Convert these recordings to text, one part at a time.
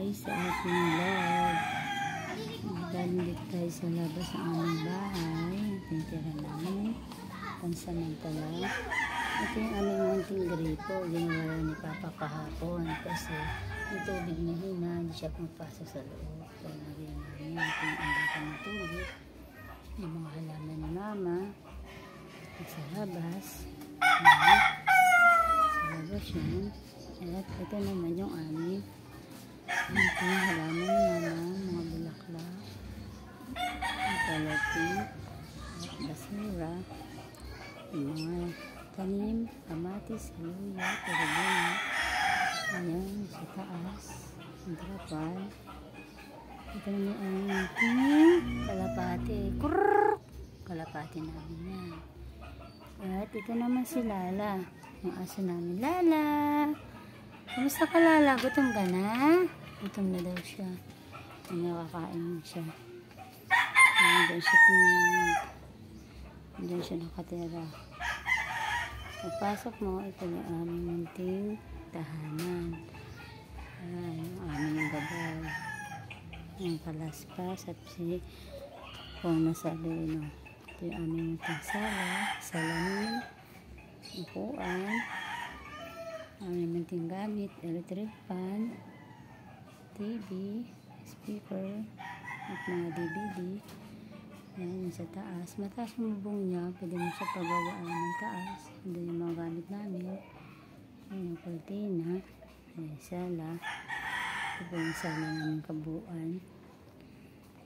guys sa ating vlog. Galing tayo sa labas ng aming bahay. Tintira namin pansamantala. Ito yung aming munting gripo. Ginawa ni Papa kahapon kasi yung tubig na hina, hindi siya pumapasok sa loob. Kaya naging namin ito yung andatan ng tubig. Yung mga halaman ni Mama sa labas. Sa labas yun. At ito naman yung aming ito yung halaman ni Mama, mga bulaklak, kalati, basura, yung mga tanim, kamatis, luya, perugina. Ayan, sa taas, ang trapal. Ito naman ang kalapati. Kurrrr! Kalapati namin yan. At ito naman si Lala, yung aso namin. Lala! Kamusta ka, Lala? Gutom ka na? Gutom na daw siya. Nakakain siya. Diyan siya nakatira. Pagpasok mo, ito yung aming munting tahanan. Ayan, yung aming gabal. Yung palaspas at si kung nasa lino. Ito yung aming munting sala, salamin, upuan, aming munting gamit, electric fan, TV, speaker, at mga DVD. Ayan, sa taas. Mataas yung bubong niya. Pwede mo siya pagawaan ng taas. Hindi yung mga gamit namin. Ayan yung kurtina. Ayan, sala. Ito po yung sala namin kabuuan.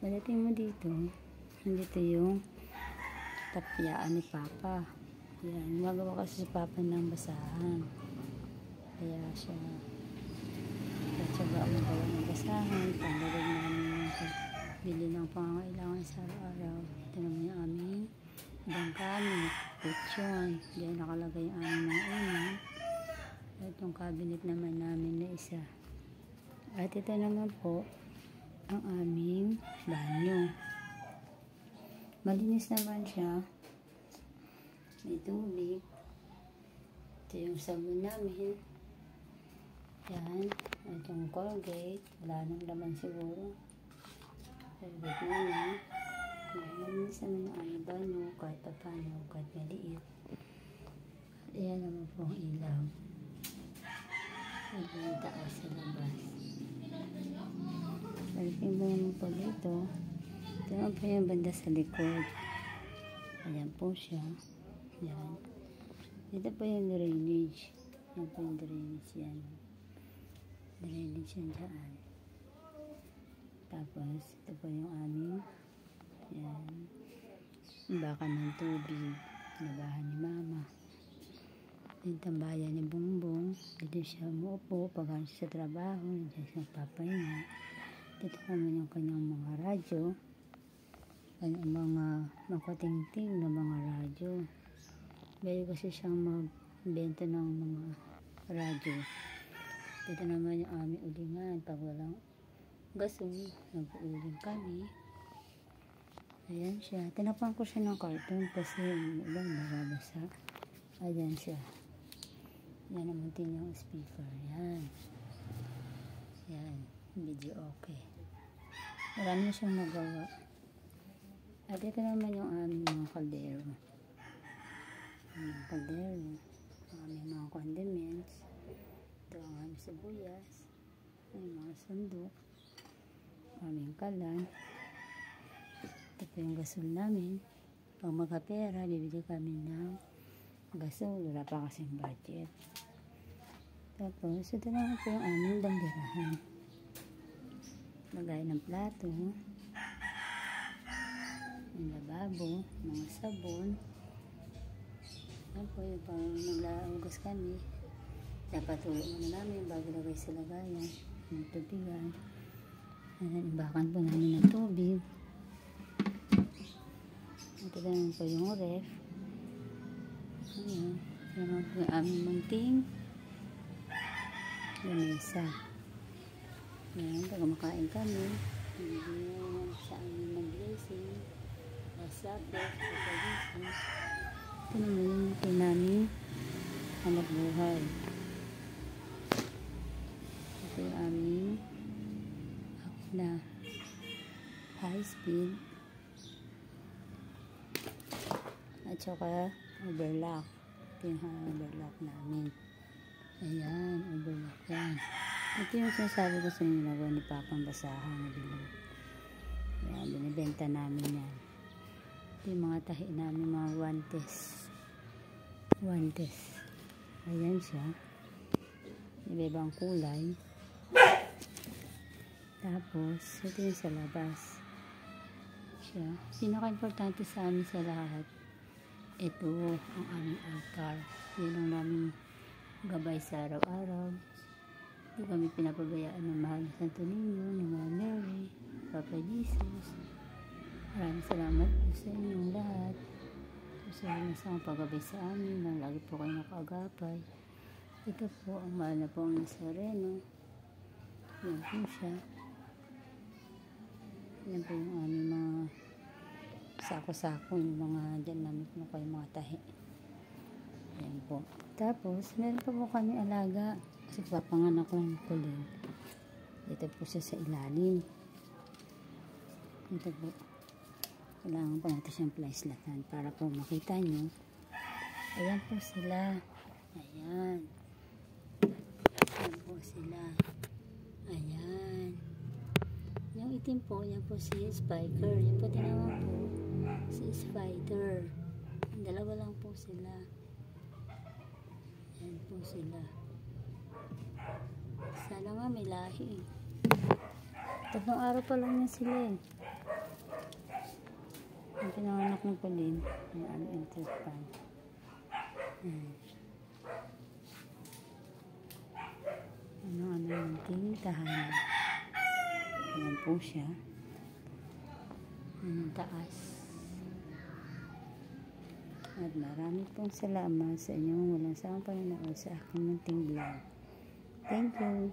Pagdating mo dito, nandito yung tapyaan ni Papa. Ayan, magawa kasi si Papa ng basahan. Kaya siya tatsaga ang gawa ng basahan. Pandalag namin yung bili ng pangangailangan sa araw-araw. Ito naman yung aming bangkami, kutsyon. Diyan nakalagay yung aming mga unan. At yung cabinet naman namin na isa. At ito naman po ang aming banyo. Malinis naman siya. May tubig. Ito yung sabon namin. Yan. At yung Colgate. Wala nang laman siguro. Colgate namin. Malinis naman yung aming banyo. Kahit pa paano. Kahit maliit. Ayan naman po ang ilaw. Ayan yung taas sa labas. Palitin mo naman po dito. Ito naman po yung banda sa likod. Ayan po siya. Ayan. Dito po yung drainage. Ayan po yung drainage yan. Drainage yan daan. Tapos, ito po yung aming ayan. Baka ng tubig. Labahan ni Mama. Yung tambayan ni Bongbong. Dito siya umuupo. Pagkaan siya sa trabaho. Dito siya papahinga. Dito naman yung kanyang mga radyo. Kanyang mga makutingting na mga radyo. Bayo kasi siyang magbenta ng mga radyo. Dito naman yung aming ulingan. Pag walang gasol, nag-uuling kami. Ayan siya. Tinapan ko siya ng carton kasi yung ulan nababasa. Ayan siya. Yan naman din yung speaker. Yan. Yan. Video okay. Marami na siyang nagawa. At ito naman yung aming mga kaldero. Aming kaldero. Aming mga condiments. Ito ang aming sibuyas. Aming mga sandok. Aming kalan. Ito po yung gasol namin. Pag magkapera, bibili kami ng gasol. Wala pa kasing budget. Tapos, ito naman po yung aming banderahan. Lagay ng plato. Yung lababo. Mga sabon. Yan po yung pang naglaugos kami. Napatulo muna namin bago lagay sa lagayan. Yung tubigan. Ibakan po namin ng tubig. Ito naman po yung ref. Ayan. Yan naman po yung aming munting lamesa. Ayan. Pag kumakain kami, hindi naman sa amin mag-blessing. Masapit. Pagkagising. Ito naman yung munting namin hanap buhay. Ito yung aming na high speed at saka overlock. Ito yung overlock namin. Ayan, overlock yan. Ito yung sinasabi ko sa inyo na gawin ni Papang basahan na bilog. Ayan, binibenta namin yan. Ito yung mga tahi namin, mga wantes. Ayan siya. Iba-ibang kulay. Tapos, ito yung sa labas. Siya. Pinaka-importante sa amin sa lahat, ito ang aming altar. Yun ang namin gabay sa araw-araw. Hindi kami pinapabayaan ng mahal na Santo Niño, ng Mama Mary, Papa Jesus. Maraming salamat po sa inyong lahat. Sa inyo sa paggabay sa amin, na lagi po kayo nakaagapay. Ito po ang mahal na po ang Nazareno. Yan po siya. Yan po yung aming mga sako-sako, yung mga dyan namin po kayo mga tahi. Yan po. Tapos, meron pa po kami alaga. Kasi papanganak lang ko din. Ito po siya sa ilalim. Ito po. Kailangan po natin siyang plaislatan para po makita nyo. Ayan po sila. Ayan. Ayan po sila. Ayan. Yung itim po, yan po si Spiker. Yan po tinawag po si Spider. Dalawa lang po sila. Ayan po sila. Sana nga may lahi. 3 araw pa lang yan sila eh. Ang pinanganak ng Pauline, may interest pan. Ano yung tahanan. Ayan po siya. Ayan ang taas. At marami pong salamat sa inyong walang sawang panonood sa aking munting vlog. Thank you.